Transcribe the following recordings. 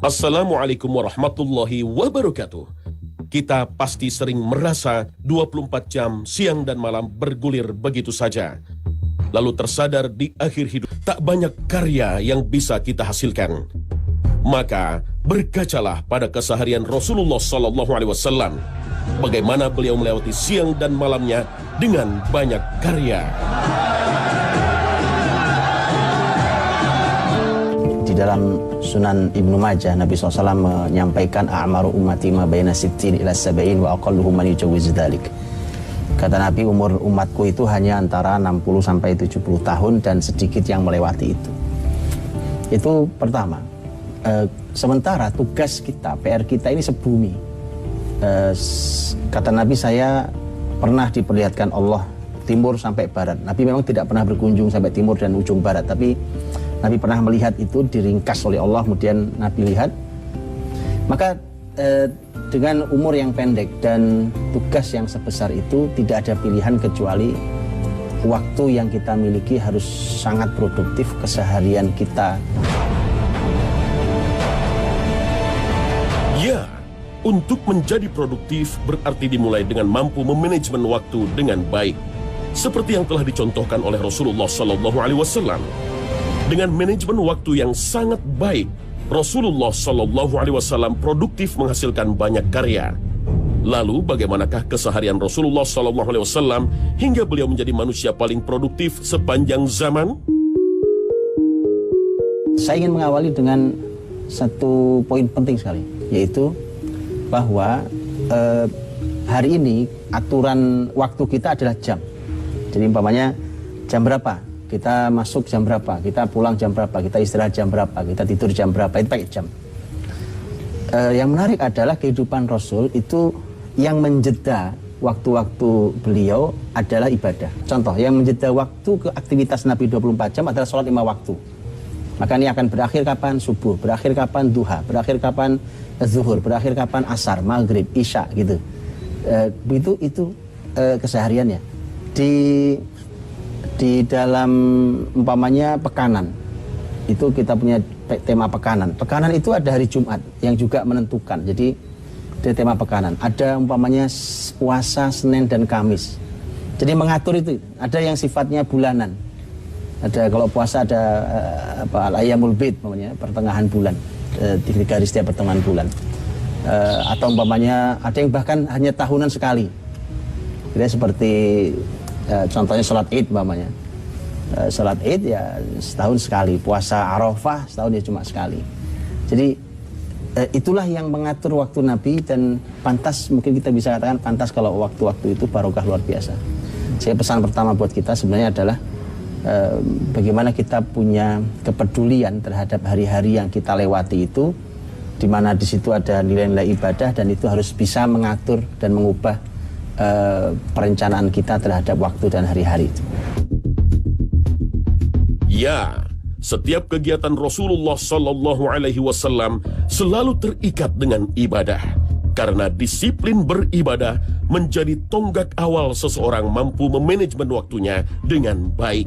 Assalamualaikum warahmatullahi wabarakatuh. Kita pasti sering merasa 24 jam siang dan malam bergulir begitu saja. Lalu tersadar di akhir hidup tak banyak karya yang bisa kita hasilkan. Maka berkacalah pada keseharian Rasulullah SAW. Bagaimana beliau melewati siang dan malamnya dengan banyak karya. Di dalam Sunan Ibnu Majah, Nabi SAW menyampaikan a'maru ummati ma baina sittin ila sab'in wa aqalluhum man yujawizu dzalik. Kata Nabi, umur umatku itu hanya antara 60 sampai 70 tahun dan sedikit yang melewati itu. Itu pertama. Sementara tugas kita, PR kita ini sebumi. Kata Nabi, saya pernah diperlihatkan Allah timur sampai barat. Nabi memang tidak pernah berkunjung sampai timur dan ujung barat, tapi Nabi pernah melihat itu, diringkas oleh Allah, kemudian Nabi lihat. Maka dengan umur yang pendek dan tugas yang sebesar itu, tidak ada pilihan kecuali waktu yang kita miliki harus sangat produktif. Keseharian kita. Ya, untuk menjadi produktif berarti dimulai dengan mampu memanajemen waktu dengan baik. Seperti yang telah dicontohkan oleh Rasulullah SAW. Dengan manajemen waktu yang sangat baik, Rasulullah SAW produktif menghasilkan banyak karya. Lalu bagaimanakah keseharian Rasulullah SAW hingga beliau menjadi manusia paling produktif sepanjang zaman? Saya ingin mengawali dengan satu poin penting sekali, yaitu bahwa hari ini aturan waktu kita adalah jam. Jadi umpamanya jam berapa? Kita masuk jam berapa, kita pulang jam berapa, kita istirahat jam berapa, kita tidur jam berapa, itu pakai jam. Yang menarik adalah kehidupan Rasul itu yang menjeda waktu-waktu beliau adalah ibadah. Contoh, yang menjeda waktu ke aktivitas Nabi 24 jam adalah sholat 5 waktu. Maka ini akan berakhir kapan? Subuh, berakhir kapan? Duha, berakhir kapan? Zuhur, berakhir kapan? Asar, maghrib, isya, gitu. Begitu itu kesehariannya. Di dalam umpamanya pekanan, itu kita punya tema pekanan. Pekanan itu ada hari Jumat yang juga menentukan. Jadi ada tema pekanan. Ada umpamanya puasa Senin dan Kamis. Jadi mengatur itu. Ada yang sifatnya bulanan. Ada kalau puasa ada al-ayyamul bid, umpamanya pertengahan bulan, 3 hari setiap pertengahan bulan. Atau umpamanya ada yang bahkan hanya tahunan sekali. Jadi seperti contohnya sholat id umpamanya. Sholat id ya setahun sekali, puasa Arafah setahun ya cuma sekali. Jadi itulah yang mengatur waktu Nabi, dan pantas, mungkin kita bisa katakan pantas kalau waktu-waktu itu barokah luar biasa. Saya pesan pertama buat kita sebenarnya adalah bagaimana kita punya kepedulian terhadap hari-hari yang kita lewati itu, di mana di situ ada nilai-nilai ibadah, dan itu harus bisa mengatur dan mengubah perencanaan kita terhadap waktu dan hari-hari itu. Ya, setiap kegiatan Rasulullah SAW selalu terikat dengan ibadah. Karena disiplin beribadah menjadi tonggak awal seseorang mampu memanajemen waktunya dengan baik.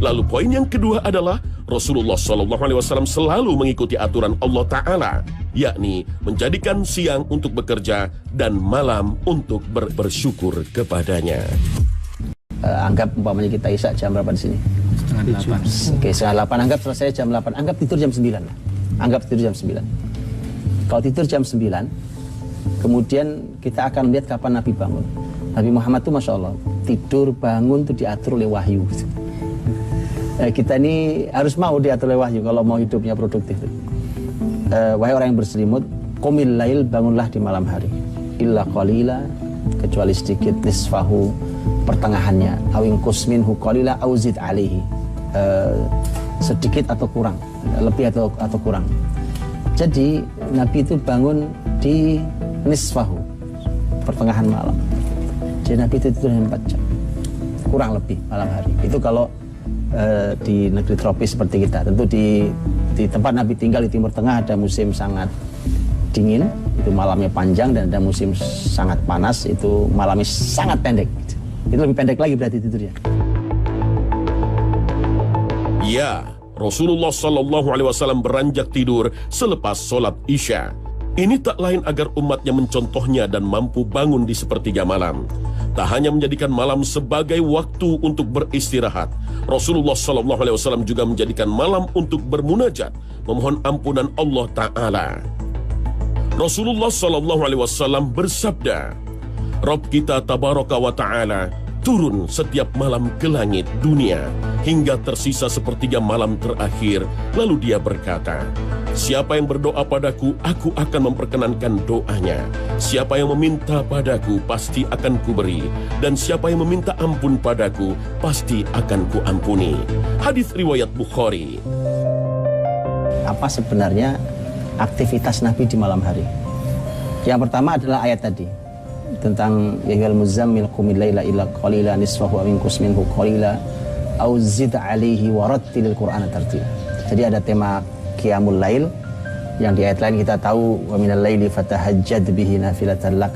Lalu poin yang kedua adalah Rasulullah SAW selalu mengikuti aturan Allah Ta'ala, yakni menjadikan siang untuk bekerja dan malam untuk bersyukur kepadanya. Anggap umpamanya kita isya jam berapa di sini? Setengah 8. Oke, setengah 8. Anggap selesai jam 8. Anggap tidur jam 9 lah. Anggap tidur jam 9. Kalau tidur jam 9, kemudian kita akan lihat kapan Nabi bangun. Nabi Muhammad tuh Masya Allah, tidur bangun tuh diatur oleh wahyu. Kita ini harus mau diatur oleh wahyu kalau mau hidupnya produktif. Wahai orang yang berselimut, qumil lail, bangunlah di malam hari. Illa qalila, kecuali sedikit, nisfahu, pertengahannya. Awing kusminhu qalila auzid alaihi, sedikit atau kurang, lebih atau kurang. Jadi Nabi itu bangun di nisfahu, pertengahan malam. Jadi Nabi itu tidur 4 jam, kurang lebih malam hari. Itu kalau di negeri tropis seperti kita. Tentu di tempat Nabi tinggal di Timur Tengah ada musim sangat dingin, itu malamnya panjang, dan ada musim sangat panas, itu malamnya sangat pendek. Itu lebih pendek lagi berarti tidurnya. Ya, Rasulullah Shallallahu Alaihi Wasallam beranjak tidur selepas sholat Isya. Ini tak lain agar umatnya mencontohnya dan mampu bangun di sepertiga malam. Tak hanya menjadikan malam sebagai waktu untuk beristirahat, Rasulullah Shallallahu Alaihi Wasallam juga menjadikan malam untuk bermunajat, memohon ampunan Allah Ta'ala. Rasulullah Shallallahu Alaihi Wasallam bersabda, Rabb kita Tabaraka wa Ta'ala turun setiap malam ke langit dunia hingga tersisa sepertiga malam terakhir. Lalu dia berkata, siapa yang berdoa padaku, aku akan memperkenankan doanya. Siapa yang meminta padaku, pasti akan kuberi. Dan siapa yang meminta ampun padaku, pasti akan kuampuni. Hadis riwayat Bukhari. Apa sebenarnya aktivitas Nabi di malam hari? Yang pertama adalah ayat tadi tentang ya ayyuhal muzammil qumil laila illa qalila nisfahu aw inqus minhu qalila aw zid 'alaihi warattilil qur'ana tartila. Jadi ada tema qiyamul lail yang di ayat lain kita tahu wa minal laili fatahajjad bihi nafilatan lak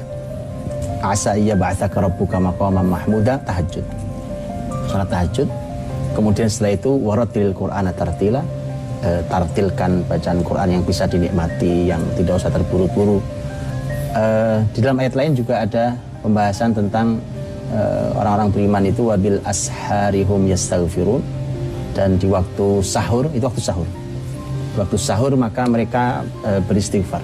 asa yab'atsaka rabbuka maqaman mahmuda. Tahajud, salat tahajud. Kemudian setelah itu warattilil qur'ana tartila, tartilkan bacaan Quran yang bisa dinikmati, yang tidak usah terburu-buru. Di dalam ayat lain juga ada pembahasan tentang orang-orang beriman itu wabil asharihum yastaghfirun, dan di waktu sahur, itu waktu sahur maka mereka beristighfar.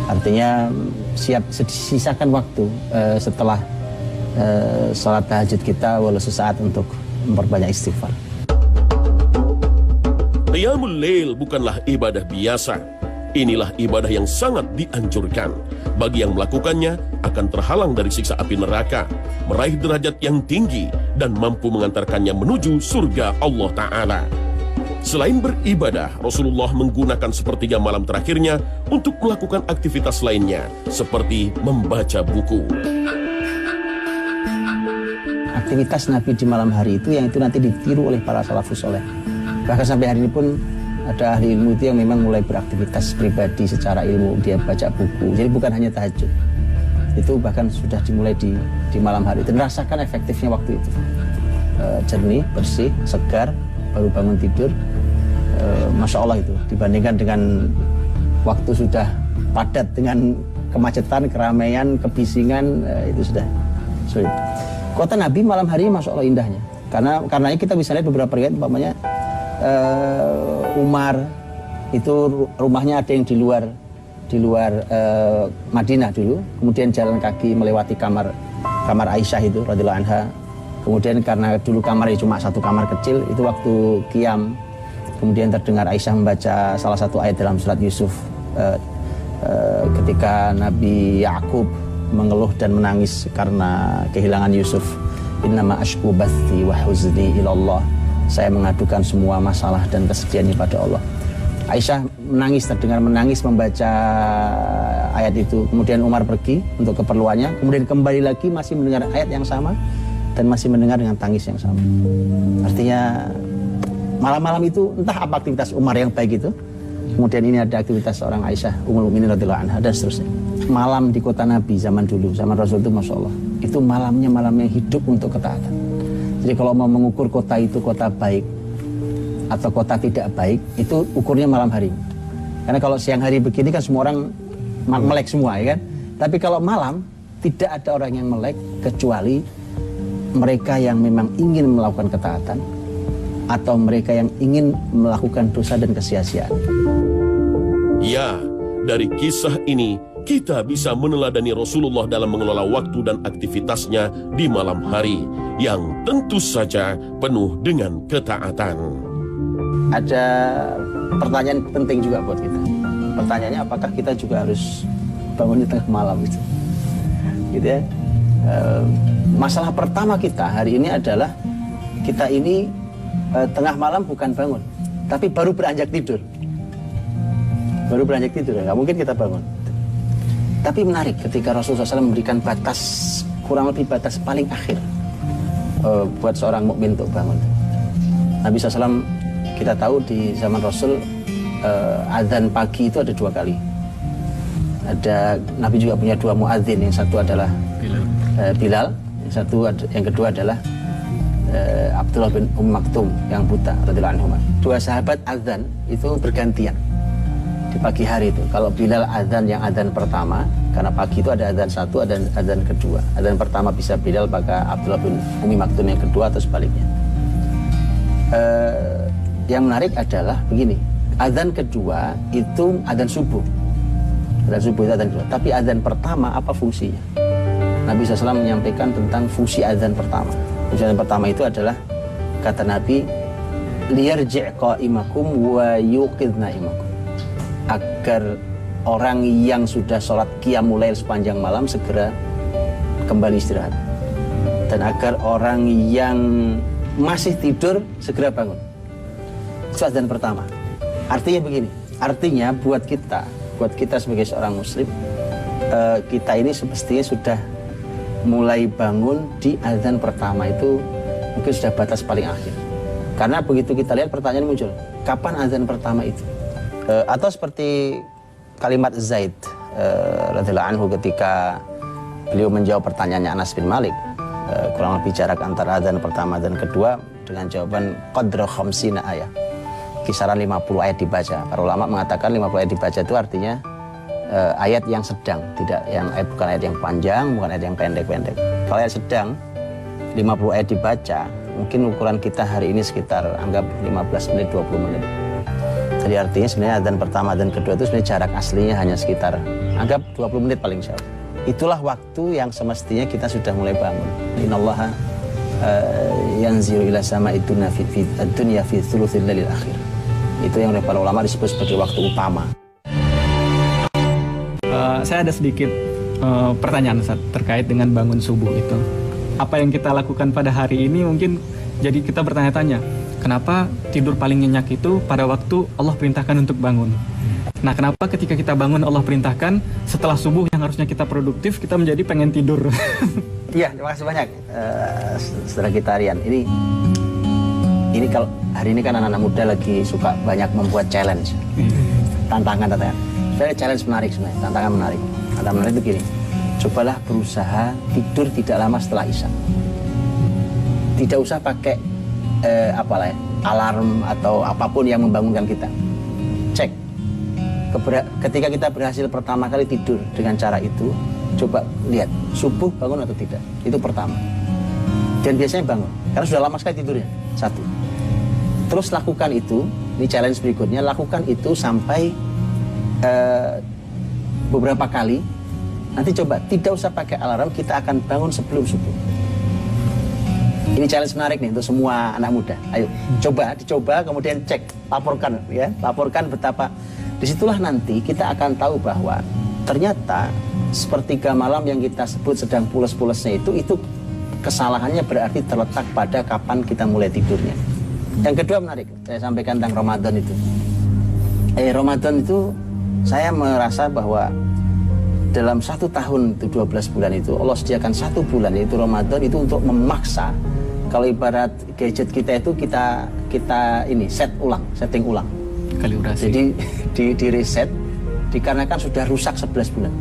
Artinya sisakan waktu setelah salat tahajud kita walau sesaat untuk memperbanyak istighfar. Qiyamul Lail bukanlah ibadah biasa. Inilah ibadah yang sangat dianjurkan. Bagi yang melakukannya akan terhalang dari siksa api neraka, meraih derajat yang tinggi, dan mampu mengantarkannya menuju surga Allah Ta'ala. Selain beribadah, Rasulullah menggunakan sepertiga malam terakhirnya untuk melakukan aktivitas lainnya, seperti membaca buku. Aktivitas Nabi di malam hari itu yang itu nanti ditiru oleh para salafus soleh. Bahkan sampai hari ini pun ada ahli ilmu itu yang memang mulai beraktivitas pribadi secara ilmu, dia baca buku. Jadi bukan hanya tahajud, itu bahkan sudah dimulai di malam hari. Dan rasakan efektifnya waktu itu, jernih, bersih, segar, baru bangun tidur. Masya Allah itu dibandingkan dengan waktu sudah padat dengan kemacetan, keramaian, kebisingan, itu sudah sulit. Kota Nabi malam hari Masya Allah indahnya, karena kita bisa lihat beberapa riwayat, umpamanya Umar itu rumahnya ada yang di luar Madinah dulu, kemudian jalan kaki melewati kamar Aisyah itu radhiyallahu anha. Kemudian karena dulu kamarnya cuma satu kamar kecil, itu waktu qiyam kemudian terdengar Aisyah membaca salah satu ayat dalam surat Yusuf ketika Nabi Yakub mengeluh dan menangis karena kehilangan Yusuf. Innama ashku bathi wa huzni ilallah. Saya mengadukan semua masalah dan kesedihannya pada Allah. Aisyah menangis, terdengar menangis membaca ayat itu. Kemudian Umar pergi untuk keperluannya, kemudian kembali lagi masih mendengar ayat yang sama dan masih mendengar dengan tangis yang sama. Artinya malam-malam itu entah apa aktivitas Umar yang baik itu, kemudian ini ada aktivitas seorang Aisyah Ummul Mukminin radhiyallahu anha dan seterusnya. Malam di kota Nabi zaman dulu, zaman Rasul itu Masya Allah, itu malamnya malam yang hidup untuk ketaatan. Jadi kalau mau mengukur kota itu kota baik atau kota tidak baik, itu ukurnya malam hari. Karena kalau siang hari begini kan semua orang melek semua, ya kan? Tapi kalau malam tidak ada orang yang melek kecuali mereka yang memang ingin melakukan ketaatan atau mereka yang ingin melakukan dosa dan kesia-siaan. Ya, dari kisah ini kita bisa meneladani Rasulullah dalam mengelola waktu dan aktivitasnya di malam hari yang tentu saja penuh dengan ketaatan. Ada pertanyaan penting juga buat kita. Pertanyaannya, apakah kita juga harus bangun di tengah malam itu? Gitu ya. Masalah pertama kita hari ini adalah kita ini tengah malam bukan bangun, tapi baru beranjak tidur. Baru beranjak tidur, nggak mungkin kita bangun. Tapi menarik ketika Rasulullah SAW memberikan batas, kurang lebih batas paling akhir buat seorang mukmin untuk bangun. Nabi SAW kita tahu di zaman Rasul azan pagi itu ada 2 kali. Nabi juga punya 2 muadzin, yang satu adalah Bilal, yang kedua adalah Abdullah bin Maktum yang buta radhiyallahu anhu. Dua sahabat azan itu bergantian di pagi hari itu. Kalau Bilal azan yang azan pertama, karena pagi itu ada azan satu, ada azan kedua. Azan pertama bisa Bilal, maka Abdullah bin Maktum yang kedua atau sebaliknya. Yang menarik adalah begini, azan kedua itu azan subuh. Azan subuh itu azan kedua. Tapi azan pertama apa fungsinya? Nabi SAW menyampaikan tentang fungsi azan pertama. Fungsi azan pertama itu adalah, kata Nabi, liyarji' qa'imakum wa yuqidna imakum. Agar orang yang sudah sholat qiyamul lail sepanjang malam segera kembali istirahat. Dan agar orang yang masih tidur segera bangun. Itu azan pertama. Artinya begini, artinya buat kita sebagai seorang muslim, kita ini semestinya sudah mulai bangun di azan pertama itu, mungkin sudah batas paling akhir. Karena begitu kita lihat pertanyaan muncul, kapan azan pertama itu? Atau seperti kalimat Zaid radhiyallahu anhu ketika beliau menjawab pertanyaannya Anas bin Malik, kurang lebih jarak antara azan pertama dan kedua dengan jawaban qadra khamsina ayat, kisaran 50 ayat dibaca. Para ulama mengatakan 50 ayat dibaca itu artinya ayat yang sedang, bukan ayat yang panjang, bukan ayat yang pendek-pendek. Kalau ayat sedang 50 ayat dibaca, mungkin ukuran kita hari ini sekitar anggap 15 menit 20 menit. Jadi artinya sebenarnya azan pertama dan kedua itu sebenarnya jarak aslinya hanya sekitar anggap 20 menit paling jauh. Itulah waktu yang semestinya kita sudah mulai bangun. Innallaha yanzilu ila sama'i dunya fi thuluthil lailil akhir. Itu yang oleh para ulama disebut sebagai waktu utama. Saya ada sedikit pertanyaan Ustaz, terkait dengan bangun subuh itu. Apa yang kita lakukan pada hari ini mungkin jadi kita bertanya-tanya, kenapa tidur paling nyenyak itu pada waktu Allah perintahkan untuk bangun? Nah, kenapa ketika kita bangun Allah perintahkan, setelah subuh yang harusnya kita produktif, kita menjadi pengen tidur? Iya, terima kasih banyak saudara kita Rian. Ini kalau hari ini kan anak-anak muda lagi suka banyak membuat challenge, tantangan. Saya challenge menarik sebenarnya, tantangan menarik. Tantangan menarik itu gini, cobalah berusaha tidur tidak lama setelah Isya. Tidak usah pakai alarm atau apapun yang membangunkan kita. Cek, ketika kita berhasil pertama kali tidur dengan cara itu, coba lihat subuh bangun atau tidak. Itu pertama. Dan biasanya bangun, karena sudah lama sekali tidurnya. Satu. Terus lakukan itu, ini challenge berikutnya, lakukan itu sampai beberapa kali. Nanti coba tidak usah pakai alarm, kita akan bangun sebelum subuh. Ini challenge menarik nih untuk semua anak muda. Ayo dicoba kemudian cek, laporkan betapa. Disitulah nanti kita akan tahu bahwa ternyata sepertiga malam yang kita sebut sedang pules-pulesnya itu kesalahannya berarti terletak pada kapan kita mulai tidurnya. Yang kedua menarik, saya sampaikan tentang Ramadan itu. Ramadan itu saya merasa bahwa dalam 1 tahun itu 12 bulan itu Allah sediakan 1 bulan yaitu Ramadan itu untuk memaksa. Kalau ibarat gadget kita itu kita setting ulang. Kalibrasi. Jadi di reset dikarenakan sudah rusak 11 bulan.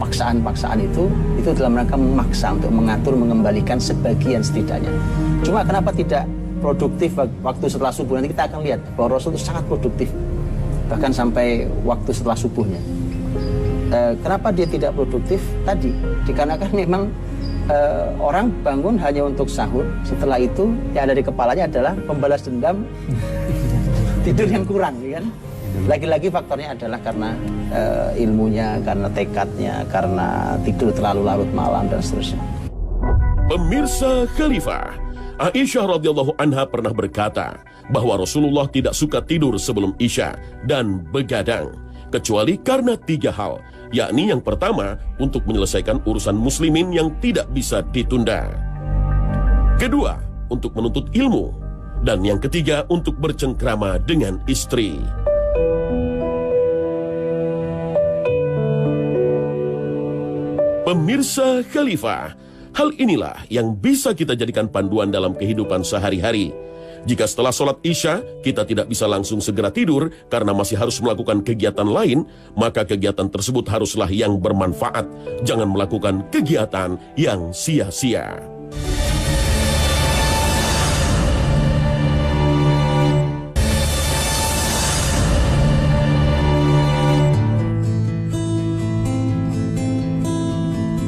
Paksaan itu dalam rangka memaksa untuk mengatur, mengembalikan sebagian setidaknya. Cuma kenapa tidak produktif waktu setelah subuh? Nanti kita akan lihat bahwa Rasul itu sangat produktif. Bahkan sampai waktu setelah subuhnya. Kenapa dia tidak produktif? Tadi, dikarenakan memang orang bangun hanya untuk sahur. Setelah itu, yang ada di kepalanya adalah membalas dendam, tidur yang kurang, ya kan? Lagi-lagi faktornya adalah karena ilmunya, karena tekadnya, karena tidur terlalu larut malam, dan seterusnya. Pemirsa Khalifah, Aisyah radhiyallahu anha pernah berkata bahwa Rasulullah tidak suka tidur sebelum Isya dan begadang, kecuali karena 3 hal, yakni yang pertama untuk menyelesaikan urusan muslimin yang tidak bisa ditunda, kedua untuk menuntut ilmu, dan yang ketiga untuk bercengkrama dengan istri. Pemirsa Khalifah, hal inilah yang bisa kita jadikan panduan dalam kehidupan sehari-hari. Jika setelah sholat Isya kita tidak bisa langsung segera tidur karena masih harus melakukan kegiatan lain, maka kegiatan tersebut haruslah yang bermanfaat. Jangan melakukan kegiatan yang sia-sia.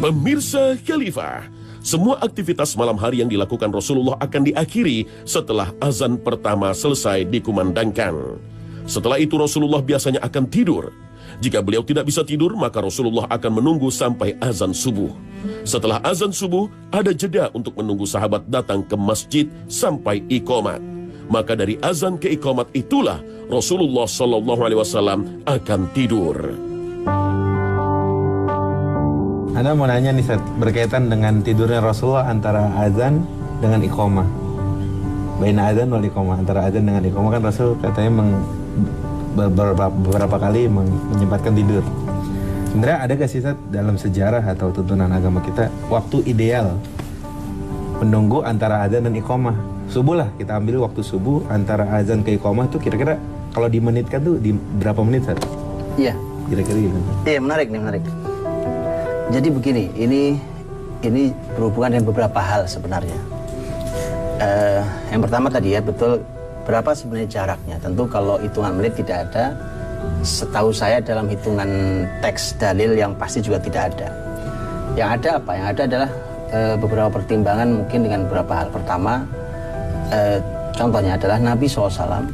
Pemirsa Khalifah, semua aktivitas malam hari yang dilakukan Rasulullah akan diakhiri setelah azan pertama selesai dikumandangkan. Setelah itu Rasulullah biasanya akan tidur. Jika beliau tidak bisa tidur, maka Rasulullah akan menunggu sampai azan subuh. Setelah azan subuh, ada jeda untuk menunggu sahabat datang ke masjid sampai iqamat. Maka dari azan ke iqamat itulah Rasulullah SAW akan tidur. Anda mau nanya nih, Seth, berkaitan dengan tidurnya Rasulullah antara azan dengan iqamah. Baina azan wal iqamah, antara azan dengan iqamah kan Rasul katanya beberapa kali menyempatkan tidur. Sebenarnya ada gak sih, Seth, dalam sejarah atau tuntunan agama kita waktu ideal menunggu antara azan dan iqamah? Subuh lah, kita ambil waktu subuh antara azan ke iqamah tuh kira-kira kalau dimenitkan tuh di berapa menit, Seth? Iya. Kira-kira gitu. Iya, menarik. Jadi begini, ini berhubungan dengan beberapa hal sebenarnya. Yang pertama tadi ya, betul, berapa sebenarnya jaraknya. Tentu kalau hitungan menit tidak ada, setahu saya dalam hitungan teks dalil yang pasti juga tidak ada. Yang ada apa? Yang ada adalah beberapa pertimbangan mungkin dengan beberapa hal. Pertama, contohnya adalah Nabi SAW,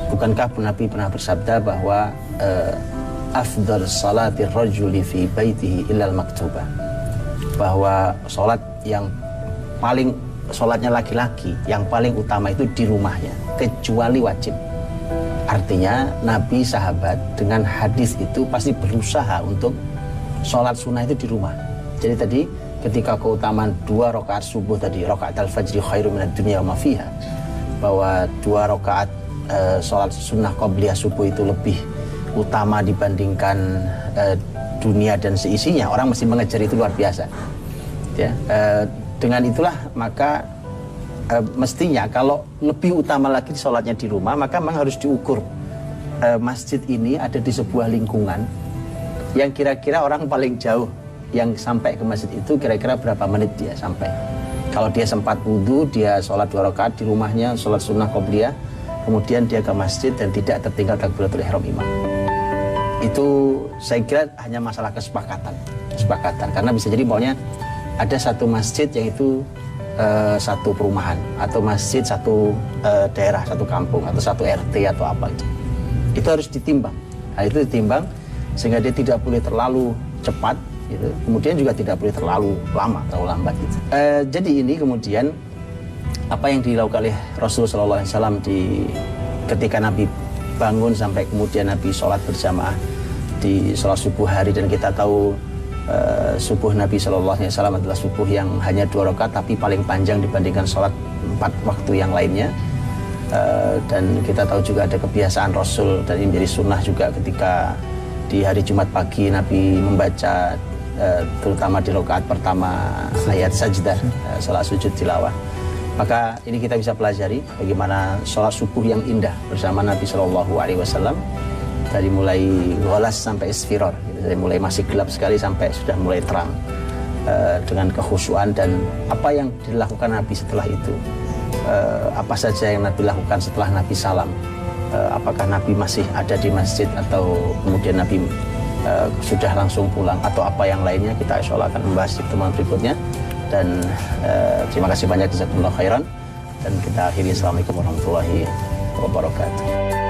bukankah Nabi pernah bersabda bahwa afdal salati rajuli fi baitihi illal maktubah, bahwa sholatnya laki-laki yang paling utama itu di rumahnya, kecuali wajib. Artinya Nabi sahabat dengan hadis itu pasti berusaha untuk sholat sunnah itu di rumah. Jadi tadi ketika keutamaan 2 rakaat subuh tadi, rakaat al-fajri khairum minad dunya wa ma fiha, bahwa 2 rakaat sholat sunnah qabliyah subuh itu lebih utama dibandingkan dunia dan seisinya, orang mesti mengejar itu luar biasa. Ya, dengan itulah maka mestinya kalau lebih utama lagi sholatnya di rumah, maka memang harus diukur masjid ini ada di sebuah lingkungan yang kira-kira orang paling jauh yang sampai ke masjid itu kira-kira berapa menit dia sampai. Kalau dia sempat wudhu, dia sholat 2 rakaat di rumahnya, sholat sunnah qobliyah, kemudian dia ke masjid dan tidak tertinggal takbiratul ihram imam. Itu saya kira hanya masalah kesepakatan, karena bisa jadi maunya ada satu masjid yang itu satu perumahan, atau masjid satu daerah, satu kampung, atau satu RT atau apa itu harus ditimbang. Nah, itu ditimbang sehingga dia tidak boleh terlalu cepat gitu. Kemudian juga tidak boleh terlalu lambat gitu. Jadi ini kemudian apa yang dilakukan oleh Rasulullah SAW ketika Nabi bangun sampai kemudian Nabi sholat berjamaah di sholat subuh hari, dan kita tahu subuh Nabi SAW adalah subuh yang hanya 2 rakaat tapi paling panjang dibandingkan sholat 4 waktu yang lainnya. Dan kita tahu juga ada kebiasaan Rasul dan ini menjadi sunnah juga ketika di hari Jumat pagi Nabi membaca terutama di rakaat pertama ayat sajdah, sholat sujud tilawah. Maka ini kita bisa pelajari bagaimana sholat subuh yang indah bersama Nabi SAW dari mulai ghalas sampai isfiror, dari mulai masih gelap sekali sampai sudah mulai terang, dengan kekhusyuan dan apa yang dilakukan Nabi setelah itu, apa saja yang Nabi lakukan setelah Nabi salam, apakah Nabi masih ada di masjid atau kemudian Nabi sudah langsung pulang atau apa yang lainnya, kita insya Allah akan membahas di pertemuan berikutnya. Dan terima kasih banyak, jazakumullah khairan, dan kita akhiri. Assalamualaikum warahmatullahi wabarakatuh.